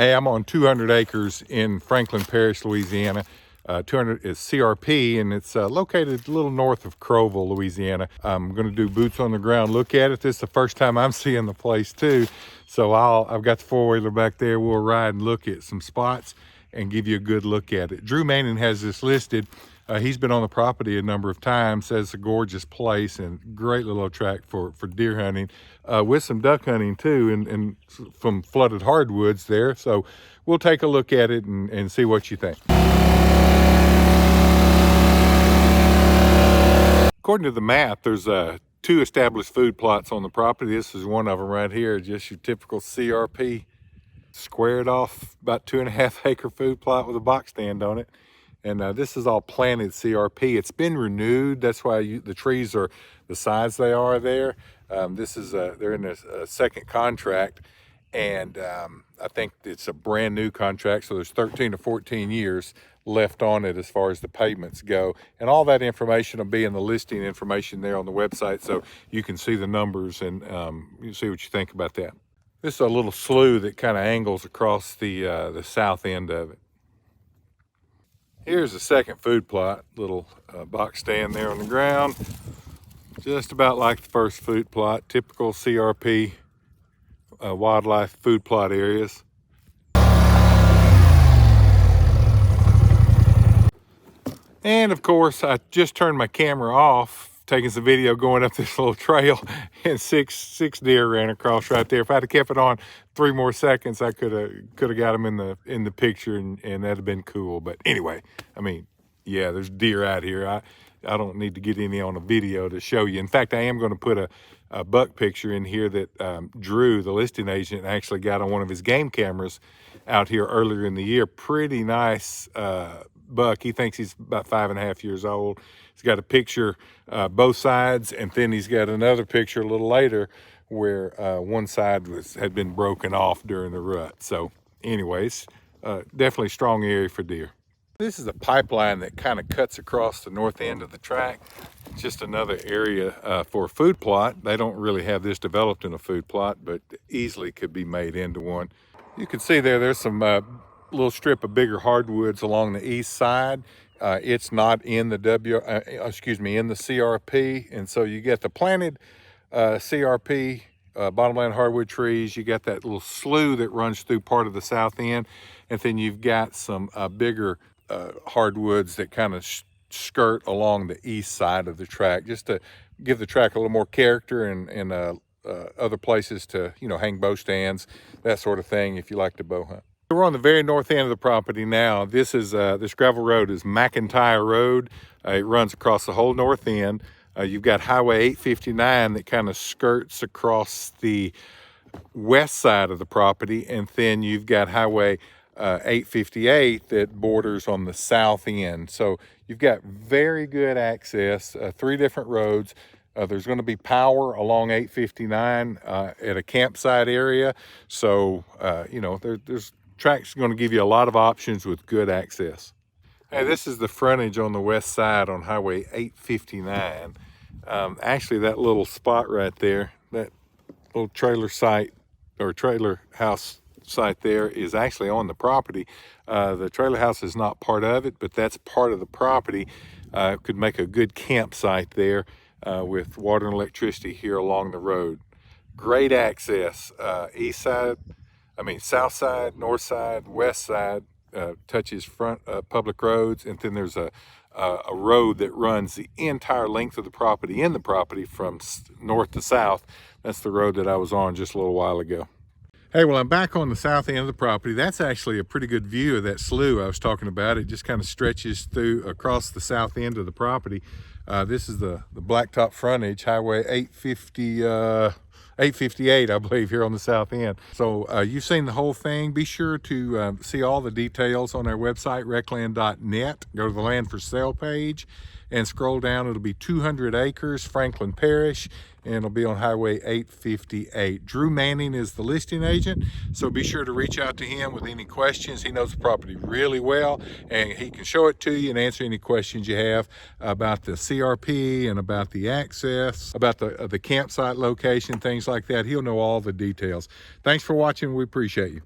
Hey, I'm on 200 acres in Franklin Parish, Louisiana. 200 is CRP, and it's located a little north of Crowville, Louisiana. I'm going to do boots on the ground look at it. This is the first time I'm seeing the place too. So I've got the four-wheeler back there. We'll ride and look at some spots and give you a good look at it. Drew Manning has this listed. He's been on the property a number of times, says it's a gorgeous place and great little tract for deer hunting, with some duck hunting too, and from flooded hardwoods there. So we'll take a look at it and see what you think. According to the map, there's two established food plots on the property. This is one of them right here, just your typical CRP, squared off, about 2.5 acre food plot with a box stand on it. And this is all planted CRP. It's been renewed. That's why the trees are the size they are there. This is they're in a second contract, and I think it's a brand new contract. So there's 13 to 14 years left on it as far as the payments go. And all that information will be in the listing information there on the website, so you can see the numbers and you see what you think about that. This is a little slough that kind of angles across the south end of it. Here's the second food plot, little box stand there on the ground. Just about like the first food plot, typical CRP wildlife food plot areas. And of course, I just turned my camera off, taking some video going up this little trail, and six deer ran across right there. If I'd have kept it on 3 more seconds, I could have got them in the picture, and that'd have been cool. But anyway, I mean, yeah, there's deer out here. I don't need to get any on a video to show you. In fact, I am going to put a buck picture in here that Drew, the listing agent, actually got on one of his game cameras out here earlier in the year. Pretty nice buck. He thinks he's about 5.5 years old. He's got a picture both sides, and then he's got another picture a little later where one side had been broken off during the rut. So anyways, definitely strong area for deer. This is a pipeline that kind of cuts across the north end of the tract. It's just another area for a food plot. They don't really have this developed in a food plot, but easily could be made into one. You can see there's some little strip of bigger hardwoods along the east side. It's not in the in the CRP, and so you get the planted CRP bottomland hardwood trees. You got that little slough that runs through part of the south end, and then you've got some bigger hardwoods that kind of skirt along the east side of the tract, just to give the tract a little more character and other places to hang bow stands, that sort of thing, if you like to bow hunt. We're on the very north end of the property now. This is this gravel road is McIntyre Road. It runs across the whole north end. You've got Highway 859 that kind of skirts across the west side of the property, and then you've got Highway 858 that borders on the south end. So you've got very good access, 3 different roads. There's going to be power along 859 at a campsite area. So, there's tracks going to give you a lot of options with good access. Hey, this is the frontage on the west side on Highway 859. Actually, that little spot right there, that little trailer site or trailer house site there, is actually on the property. The trailer house is not part of it, but that's part of the property. Could make a good campsite there with water and electricity here along the road. Great access, south side, north side, west side, touches front public roads, and then there's a road that runs the entire length of the property from north to south. That's the road that I was on just a little while ago. Hey, well, I'm back on the south end of the property. That's actually a pretty good view of that slough I was talking about. It just kind of stretches through across the south end of the property. This is the blacktop frontage, Highway 858, I believe, here on the south end. So you've seen the whole thing. Be sure to see all the details on our website, RecLand.net. Go to the land for sale page and scroll down. It'll be 200 acres, Franklin Parish, and it'll be on Highway 858. Drew Manning is the listing agent, so be sure to reach out to him with any questions. He knows the property really well, and he can show it to you and answer any questions you have about the CRP and about the access, about the campsite location, things like that. He'll know all the details. Thanks for watching. We appreciate you.